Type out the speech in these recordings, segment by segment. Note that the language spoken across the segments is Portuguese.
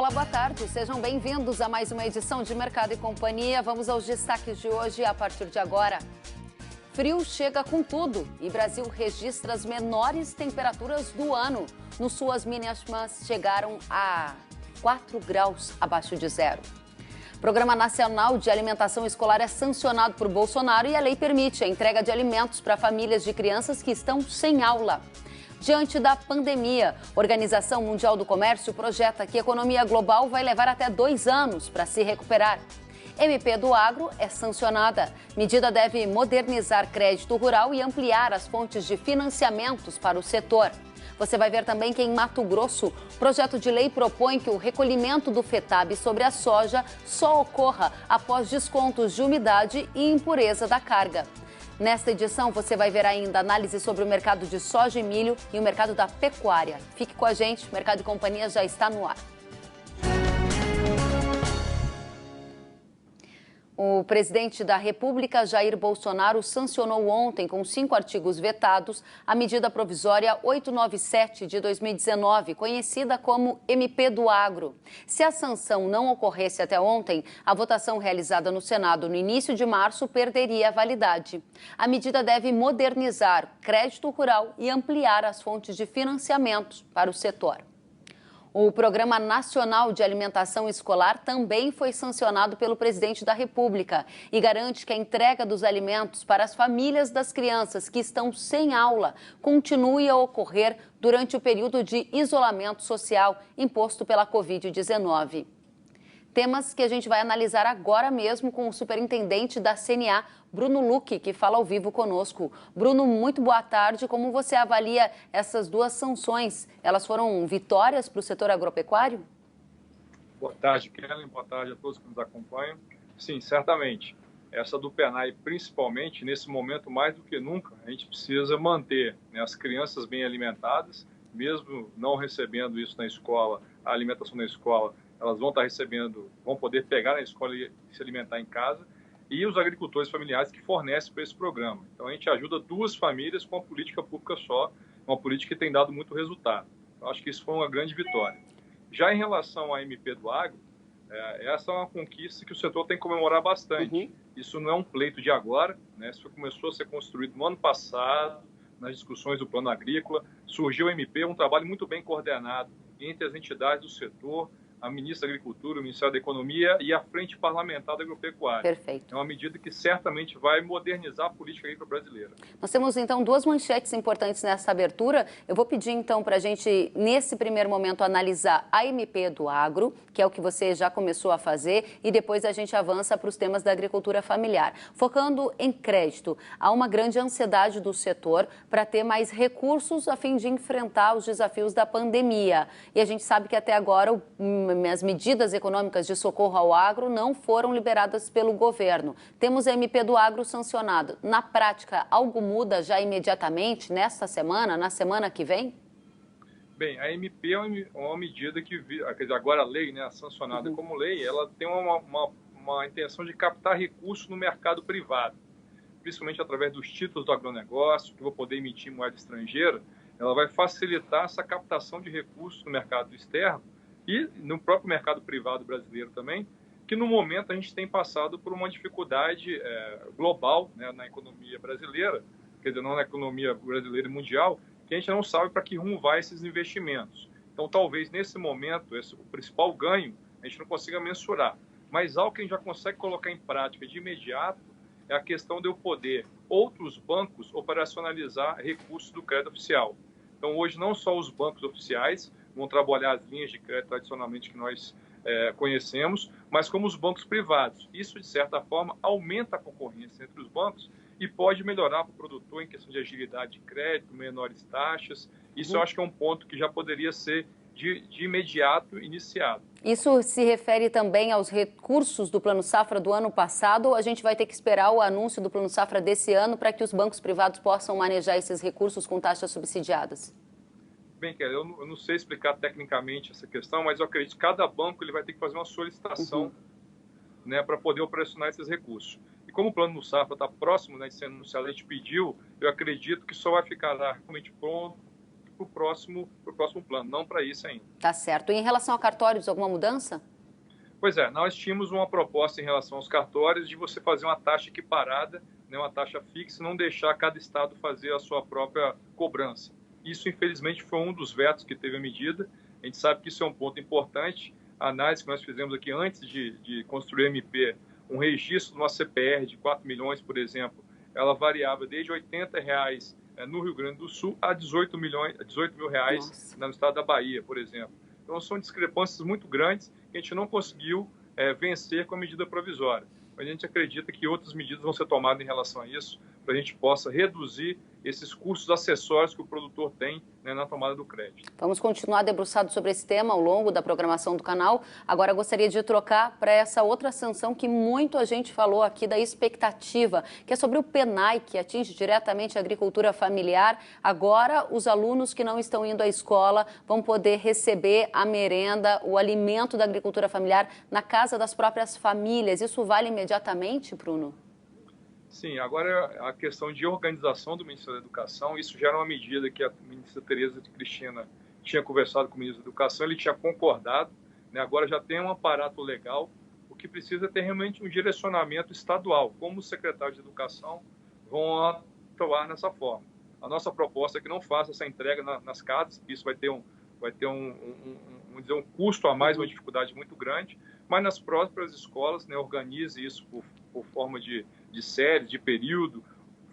Olá, boa tarde. Sejam bem-vindos a mais uma edição de Mercado e Companhia. Vamos aos destaques de hoje a partir de agora. Frio chega com tudo e Brasil registra as menores temperaturas do ano. No sul, as mínimas chegaram a 4 graus abaixo de zero. O Programa Nacional de Alimentação Escolar é sancionado por Bolsonaro e a lei permite a entrega de alimentos para famílias de crianças que estão sem aula. Diante da pandemia, a Organização Mundial do Comércio projeta que a economia global vai levar até 2 anos para se recuperar. MP do Agro é sancionada. Medida deve modernizar crédito rural e ampliar as fontes de financiamentos para o setor. Você vai ver também que em Mato Grosso, o projeto de lei propõe que o recolhimento do FETAB sobre a soja só ocorra após descontos de umidade e impureza da carga. Nesta edição, você vai ver ainda análise sobre o mercado de soja e milho e o mercado da pecuária. Fique com a gente, Mercado e Companhia já está no ar. O presidente da República, Jair Bolsonaro, sancionou ontem, com 5 artigos vetados, a medida provisória 897 de 2019, conhecida como MP do Agro. Se a sanção não ocorresse até ontem, a votação realizada no Senado no início de março perderia a validade. A medida deve modernizar crédito rural e ampliar as fontes de financiamentos para o setor. O Programa Nacional de Alimentação Escolar também foi sancionado pelo presidente da República e garante que a entrega dos alimentos para as famílias das crianças que estão sem aula continue a ocorrer durante o período de isolamento social imposto pela Covid-19. Temas que a gente vai analisar agora mesmo com o superintendente da CNA, Bruno Lucchi, que fala ao vivo conosco. Bruno, muito boa tarde. Como você avalia essas duas sanções? Elas foram vitórias para o setor agropecuário? Boa tarde, Kellen. Boa tarde a todos que nos acompanham. Sim, certamente. Essa do PENAI, principalmente, nesse momento, mais do que nunca, a gente precisa manter, né, as crianças bem alimentadas, mesmo não recebendo isso na escola, a alimentação na escola, elas vão estar recebendo, vão poder pegar na escola e se alimentar em casa, e os agricultores familiares que fornecem para esse programa. Então, a gente ajuda 2 famílias com uma política pública só, uma política que tem dado muito resultado. Então, acho que isso foi uma grande vitória. Já em relação à MP do Agro, essa é uma conquista que o setor tem que comemorar bastante. Isso não é um pleito de agora, né? Isso começou a ser construído no ano passado, nas discussões do Plano Agrícola. Surgiu o MP, um trabalho muito bem coordenado entre as entidades do setor, a ministra da Agricultura, o Ministério da Economia e a Frente Parlamentar da Agropecuária. Perfeito. É uma medida que certamente vai modernizar a política agrícola brasileira. Nós temos, então, 2 manchetes importantes nessa abertura. Eu vou pedir, então, para a gente, nesse primeiro momento, analisar a MP do Agro, que é o que você já começou a fazer, e depois a gente avança para os temas da agricultura familiar. Focando em crédito, há uma grande ansiedade do setor para ter mais recursos a fim de enfrentar os desafios da pandemia. E a gente sabe que até agora as medidas econômicas de socorro ao agro não foram liberadas pelo governo. Temos a MP do Agro sancionado. Na prática, algo muda já imediatamente nesta semana, na semana que vem? Bem, a MP é uma medida que, quer dizer, agora a lei, né, sancionada como lei, ela tem uma intenção de captar recursos no mercado privado, principalmente através dos títulos do agronegócio, que vão poder emitir moeda estrangeira. Ela vai facilitar essa captação de recursos no mercado externo e no próprio mercado privado brasileiro também, que no momento a gente tem passado por uma dificuldade global, né, na economia brasileira, quer dizer, não na economia brasileira e mundial, que a gente não sabe para que rumo vai esses investimentos. Então, talvez nesse momento, o principal ganho, a gente não consiga mensurar. Mas algo que a gente já consegue colocar em prática de imediato é a questão de eu poder outros bancos operacionalizar recursos do crédito oficial. Então, hoje, não só os bancos oficiais vão trabalhar as linhas de crédito tradicionalmente que nós conhecemos, mas como os bancos privados. Isso, de certa forma, aumenta a concorrência entre os bancos e pode melhorar para o produtor em questão de agilidade de crédito, menores taxas. Isso eu acho que é um ponto que já poderia ser de imediato iniciado. Isso se refere também aos recursos do Plano Safra do ano passado, ou a gente vai ter que esperar o anúncio do Plano Safra desse ano para que os bancos privados possam manejar esses recursos com taxas subsidiadas? Bem, eu não sei explicar tecnicamente essa questão, mas eu acredito que cada banco ele vai ter que fazer uma solicitação, né, para poder operacionar esses recursos. E como o Plano Safra está próximo, né, de ser anunciado, a gente pediu, eu acredito que só vai ficar realmente pronto para o próximo plano, não para isso ainda. Tá certo. E em relação a cartórios, alguma mudança? Pois é, nós tínhamos uma proposta em relação aos cartórios de você fazer uma taxa equiparada, né, uma taxa fixa, não deixar cada estado fazer a sua própria cobrança. Isso, infelizmente, foi um dos vetos que teve a medida. A gente sabe que isso é um ponto importante. A análise que nós fizemos aqui antes de construir a MP, um registro de uma CPR de 4 milhões, por exemplo, ela variava desde R$ 80 no Rio Grande do Sul a 18 mil reais no estado da Bahia, por exemplo. Então, são discrepâncias muito grandes que a gente não conseguiu vencer com a medida provisória. Mas a gente acredita que outras medidas vão ser tomadas em relação a isso, para a gente possa reduzir esses custos acessórios que o produtor tem, né, na tomada do crédito. Vamos continuar debruçados sobre esse tema ao longo da programação do canal. Agora gostaria de trocar para essa outra sanção que muito a gente falou aqui da expectativa, que é sobre o PENAI, que atinge diretamente a agricultura familiar. Agora os alunos que não estão indo à escola vão poder receber a merenda, o alimento da agricultura familiar na casa das próprias famílias. Isso vale imediatamente, Bruno? Sim, agora a questão de organização do Ministério da Educação, isso já era uma medida que a ministra Tereza de Cristina tinha conversado com o ministro da Educação, ele tinha concordado, né? Agora já tem um aparato legal, o que precisa é ter realmente um direcionamento estadual, como os secretários de Educação vão atuar nessa forma. A nossa proposta é que não faça essa entrega nas casas, isso vai ter um custo a mais, uma dificuldade muito grande, mas nas próprias escolas, né, organize isso por forma de série, de período,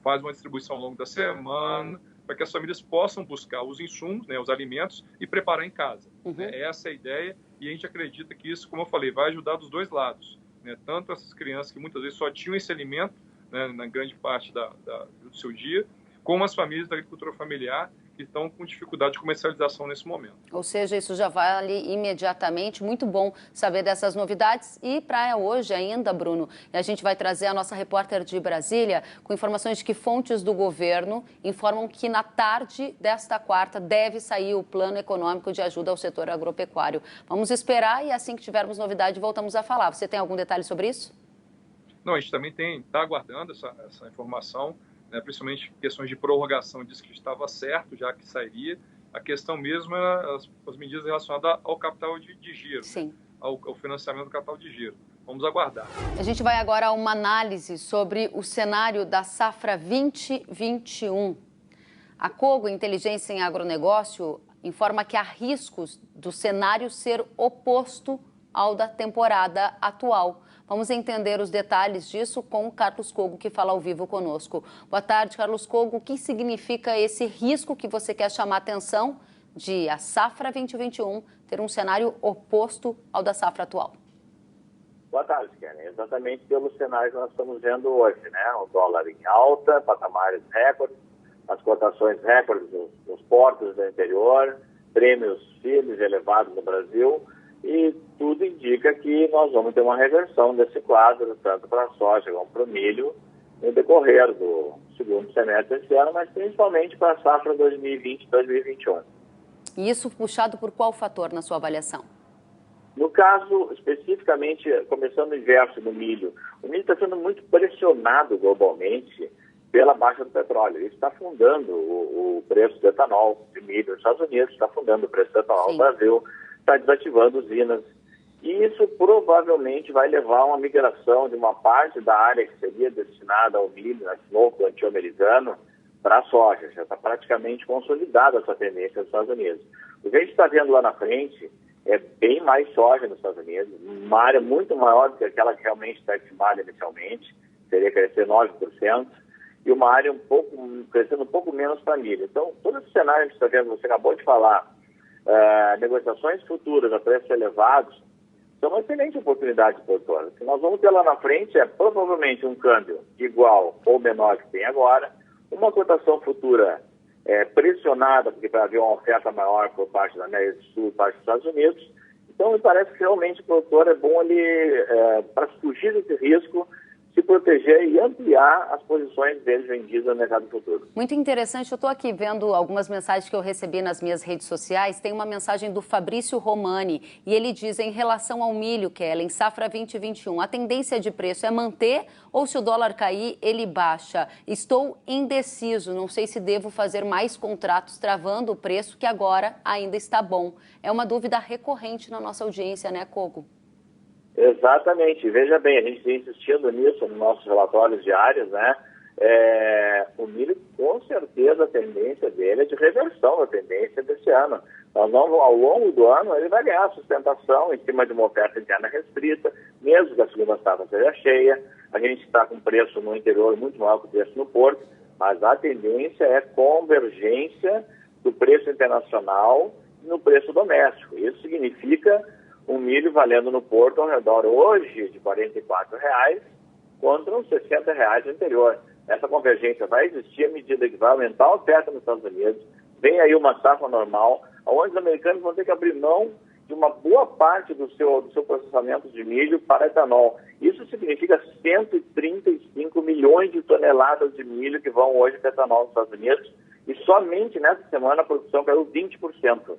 faz uma distribuição ao longo da semana, para que as famílias possam buscar os insumos, né, os alimentos, e preparar em casa. Essa é a ideia, e a gente acredita que isso, como eu falei, vai ajudar dos dois lados, né, tanto essas crianças que muitas vezes só tinham esse alimento, né, na grande parte do seu dia, como as famílias da agricultura familiar, que estão com dificuldade de comercialização nesse momento. Ou seja, isso já vale imediatamente. Muito bom saber dessas novidades. E para hoje ainda, Bruno, a gente vai trazer a nossa repórter de Brasília com informações de que fontes do governo informam que na tarde desta quarta deve sair o plano econômico de ajuda ao setor agropecuário. Vamos esperar e assim que tivermos novidade voltamos a falar. Você tem algum detalhe sobre isso? Não, a gente também está aguardando essa informação. Né, principalmente questões de prorrogação, disse que estava certo, já que sairia. A questão mesmo é as medidas relacionadas ao capital de giro, né, ao financiamento do capital de giro. Vamos aguardar. A gente vai agora a uma análise sobre o cenário da safra 2021. A Cogo Inteligência em Agronegócio informa que há riscos do cenário ser oposto ao da temporada atual. Vamos entender os detalhes disso com o Carlos Cogo, que fala ao vivo conosco. Boa tarde, Carlos Cogo. O que significa esse risco que você quer chamar a atenção de a safra 2021 ter um cenário oposto ao da safra atual? Boa tarde, Karen. Exatamente pelo cenário que nós estamos vendo hoje, né? O dólar em alta, patamares recordes, as cotações recordes nos portos do interior, prêmios firmes elevados no Brasil, e tudo indica que nós vamos ter uma reversão desse quadro, tanto para a soja como para o milho, no decorrer do segundo semestre desse ano, mas principalmente para a safra 2020-2021. E isso puxado por qual fator na sua avaliação? No caso, especificamente, começando o inverso do milho, o milho está sendo muito pressionado globalmente pela baixa do petróleo. Isso está afundando o preço do etanol de milho nos Estados Unidos, está afundando o preço do etanol no Brasil, está desativando usinas. E isso provavelmente vai levar a uma migração de uma parte da área que seria destinada ao milho, nesse novo plantio americano, para a soja. Já está praticamente consolidada essa tendência nos Estados Unidos. O que a gente está vendo lá na frente é bem mais soja nos Estados Unidos, uma área muito maior do que aquela que realmente está estimada inicialmente, seria crescer 9%, e uma área crescendo um pouco menos para milho. Então, todo esse cenário que a gente está vendo, você acabou de falar, negociações futuras a preços elevados, são uma excelente oportunidade de produtor. O que nós vamos ter lá na frente é provavelmente um câmbio igual ou menor que tem agora, uma cotação futura pressionada, porque vai haver uma oferta maior por parte da América do Sul e parte dos Estados Unidos. Então, me parece que realmente o produtor é bom para fugir desse risco, se proteger e ampliar as posições deles vendidas no mercado futuro. Muito interessante. Eu estou aqui vendo algumas mensagens que eu recebi nas minhas redes sociais. Tem uma mensagem do Fabrício Romani e ele diz, em relação ao milho, Kellen, safra 2021, a tendência de preço é manter ou, se o dólar cair, ele baixa? Estou indeciso, não sei se devo fazer mais contratos travando o preço, que agora ainda está bom. É uma dúvida recorrente na nossa audiência, né, Kogo? Exatamente. Veja bem, a gente vem insistindo nisso nos nossos relatórios diários, né? O milho, com certeza, a tendência dele é de reversão da tendência desse ano. Ao longo do ano, ele vai ganhar sustentação em cima de uma oferta interna restrita, mesmo que a segunda safra seja cheia. A gente está com preço no interior muito maior que o preço no porto, mas a tendência é convergência do preço internacional no preço doméstico. Isso significa um milho valendo no porto ao redor hoje de R$ 44, contra uns R$ 60 no interior. Essa convergência vai existir à medida que vai aumentar a oferta nos Estados Unidos. Vem aí uma safra normal, onde os americanos vão ter que abrir mão de uma boa parte do seu processamento de milho para etanol. Isso significa 135 milhões de toneladas de milho que vão hoje para etanol nos Estados Unidos. E somente nessa semana a produção caiu 20%.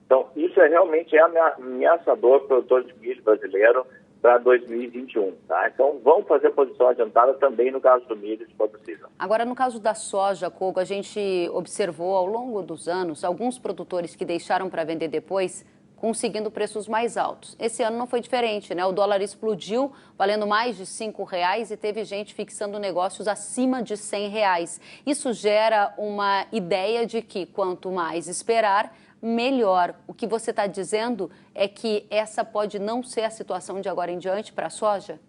Então, isso realmente é ameaçador para o produtor de milho brasileiro para 2021, tá? Então, vamos fazer posição adiantada também no caso do milho, se for possível. Agora, no caso da soja, Kogo, a gente observou ao longo dos anos alguns produtores que deixaram para vender depois, conseguindo preços mais altos. Esse ano não foi diferente, né? O dólar explodiu, valendo mais de R$ 5,00 e teve gente fixando negócios acima de R$ 100,00. Isso gera uma ideia de que quanto mais esperar, melhor. O que você está dizendo é que essa pode não ser a situação de agora em diante para a soja?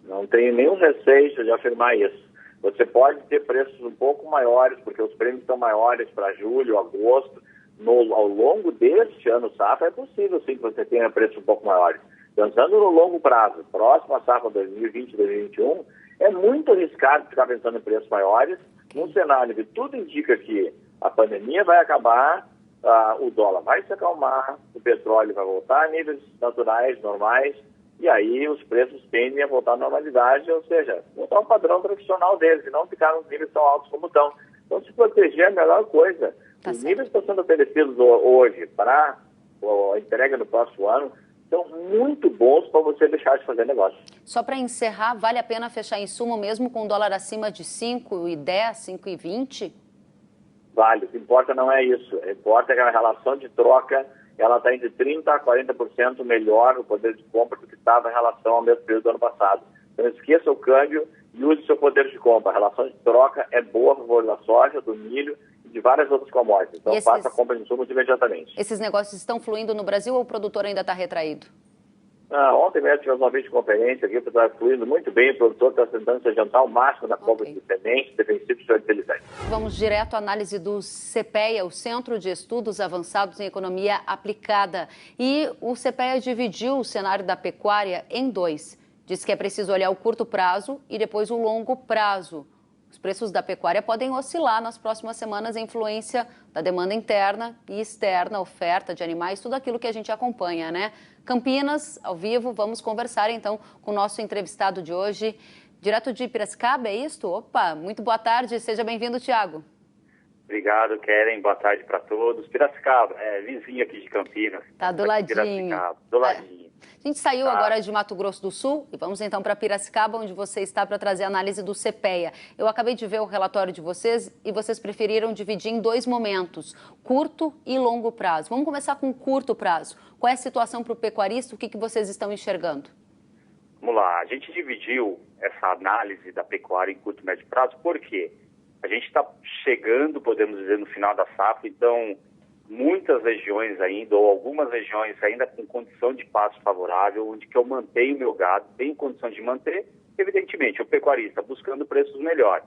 Não tenho nenhum receio de afirmar isso. Você pode ter preços um pouco maiores, porque os prêmios são maiores para julho, agosto. Ao longo deste ano safra é possível sim que você tenha preços um pouco maiores. Pensando no longo prazo, próximo à safra 2020-2021, é muito arriscado ficar pensando em preços maiores, num cenário que tudo indica que a pandemia vai acabar, o dólar vai se acalmar, o petróleo vai voltar a níveis naturais, normais, e aí os preços tendem a voltar à normalidade, ou seja, voltar ao padrão tradicional deles, e não ficar nos níveis tão altos como estão. Então, se proteger é a melhor coisa. Os níveis que estão sendo oferecidos hoje para a entrega no próximo ano são muito bons para você deixar de fazer negócio. Só para encerrar, vale a pena fechar insumo mesmo com o dólar acima de 5,10, 5,20? Vale. O que importa não é isso. O que importa é que a relação de troca ela está entre 30% a 40% melhor o poder de compra do que estava em relação ao mesmo período do ano passado. Então, esqueça o câmbio e use o seu poder de compra. A relação de troca é boa a favor da soja, do milho e de várias outras commodities. Então, faça a compra de insumos imediatamente. Esses negócios estão fluindo no Brasil ou o produtor ainda está retraído? Ontem mesmo tivemos uma videoconferência aqui, está fluindo muito bem, o produtor está tentando se adiantar ao máximo na compra de sementes, defensivos e fertilizantes. Vamos direto à análise do CPEA, o Centro de Estudos Avançados em Economia Aplicada. E o CPEA dividiu o cenário da pecuária em dois. Diz que é preciso olhar o curto prazo e depois o longo prazo. Os preços da pecuária podem oscilar nas próximas semanas em influência da demanda interna e externa, oferta de animais, tudo aquilo que a gente acompanha, né? Campinas, ao vivo, vamos conversar então com o nosso entrevistado de hoje, direto de Piracicaba, é isto? Opa, muito boa tarde, seja bem-vindo, Tiago. Obrigado, Kellen, boa tarde para todos. Piracicaba, vizinho aqui de Campinas. Tá do ladinho. Piracicaba, do ladinho. A gente saiu agora de Mato Grosso do Sul e vamos então para Piracicaba, onde você está para trazer a análise do CPEA. Eu acabei de ver o relatório de vocês e vocês preferiram dividir em dois momentos, curto e longo prazo. Vamos começar com curto prazo. Qual é a situação para o pecuarista? O que vocês estão enxergando? Vamos lá, a gente dividiu essa análise da pecuária em curto e médio prazo, por quê? A gente está chegando, podemos dizer, no final da safra, então muitas regiões ainda, ou algumas regiões ainda com condição de pasto favorável, onde que eu mantenho meu gado, tenho condição de manter, evidentemente, o pecuarista buscando preços melhores.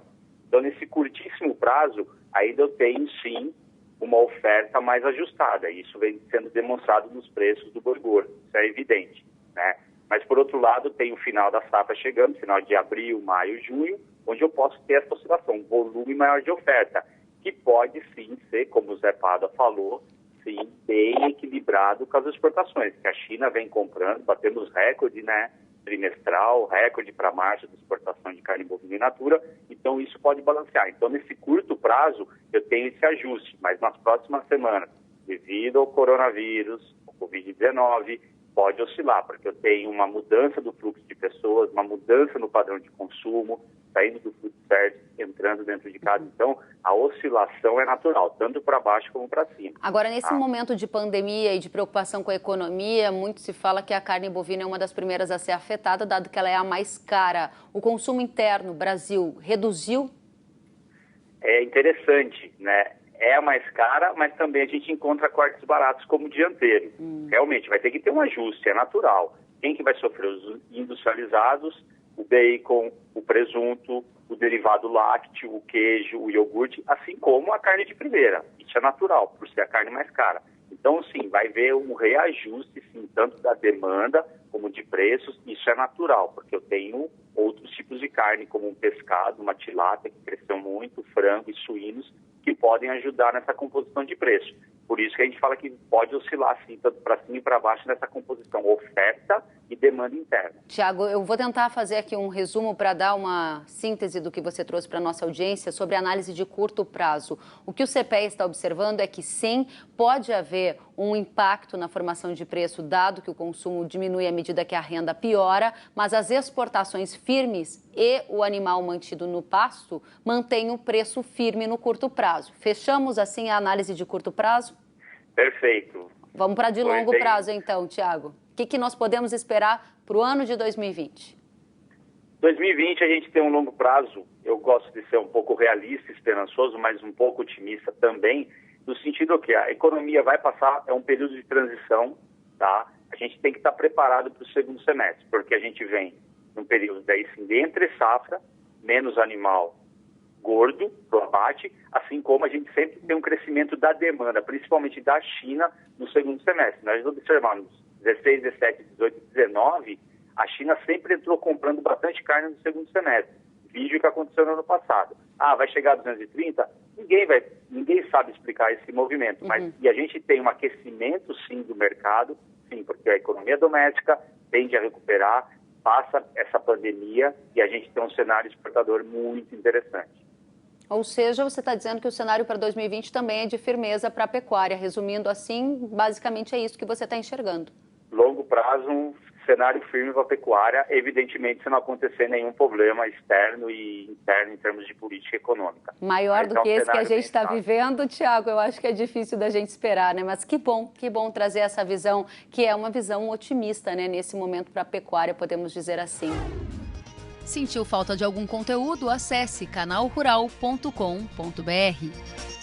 Então, nesse curtíssimo prazo, ainda eu tenho, sim, uma oferta mais ajustada. Isso vem sendo demonstrado nos preços do boi gordo, isso é evidente, né? Mas, por outro lado, tem o final da safra chegando, final de abril, maio, junho, onde eu posso ter essa oscilação, um volume maior de oferta, que pode sim ser, como o Zé Pada falou, sim, bem equilibrado com as exportações, que a China vem comprando, batemos recorde, né, trimestral, recorde para março de exportação de carne bovina in natura, então isso pode balancear. Então, nesse curto prazo, eu tenho esse ajuste, mas nas próximas semanas, devido ao coronavírus, ao Covid-19, pode oscilar, porque eu tenho uma mudança do fluxo de pessoas, uma mudança no padrão de consumo, saindo do food service, entrando dentro de casa. Então, a oscilação é natural, tanto para baixo como para cima. Agora, nesse momento de pandemia e de preocupação com a economia, muito se fala que a carne bovina é uma das primeiras a ser afetada, dado que ela é a mais cara. O consumo interno, Brasil, reduziu? É interessante, né? É a mais cara, mas também a gente encontra cortes baratos como dianteiro. Realmente, vai ter que ter um ajuste, é natural. Quem que vai sofrer? Os industrializados, o bacon, o presunto, o derivado lácteo, o queijo, o iogurte, assim como a carne de primeira. Isso é natural, por ser a carne mais cara. Então, sim, vai haver um reajuste, sim, tanto da demanda como de preços. Isso é natural, porque eu tenho outros tipos de carne, como um pescado, uma tilápia, que cresceu muito, frango e suínos, que podem ajudar nessa composição de preço. Por isso que a gente fala que pode oscilar, sim, tanto para cima e para baixo nessa composição, oferta e demanda interna. Tiago, eu vou tentar fazer aqui um resumo para dar uma síntese do que você trouxe para a nossa audiência sobre análise de curto prazo. O que o CPEA está observando é que, sim, pode haver um impacto na formação de preço, dado que o consumo diminui à medida que a renda piora, mas as exportações firmes e o animal mantido no pasto mantêm o preço firme no curto prazo. Fechamos, assim, a análise de curto prazo? Perfeito. Vamos para de longo prazo, então, Tiago. O que nós podemos esperar para o ano de 2020? 2020 a gente tem um longo prazo, eu gosto de ser um pouco realista, esperançoso, mas um pouco otimista também, no sentido que a economia vai passar, é um período de transição, tá? A gente tem que estar preparado para o segundo semestre, porque a gente vem num período daí sim de entre safra, menos animal gordo para o abate, assim como a gente sempre tem um crescimento da demanda, principalmente da China, no segundo semestre. Nós observamos 16, 17, 18, 19, a China sempre entrou comprando bastante carne no segundo semestre. Vídeo o que aconteceu no ano passado. Ah, vai chegar a 230? Ninguém sabe explicar esse movimento. Mas, e a gente tem um aquecimento, sim, do mercado, sim, porque a economia doméstica tende a recuperar, passa essa pandemia e a gente tem um cenário exportador muito interessante. Ou seja, você está dizendo que o cenário para 2020 também é de firmeza para a pecuária. Resumindo assim, basicamente é isso que você está enxergando. Longo prazo, um cenário firme para a pecuária, evidentemente se não acontecer nenhum problema externo e interno em termos de política econômica. Maior do que esse que a gente está vivendo, Tiago, eu acho que é difícil da gente esperar, né? Mas que bom trazer essa visão, que é uma visão otimista, né? Nesse momento para a pecuária, podemos dizer assim. Sentiu falta de algum conteúdo? Acesse canalrural.com.br.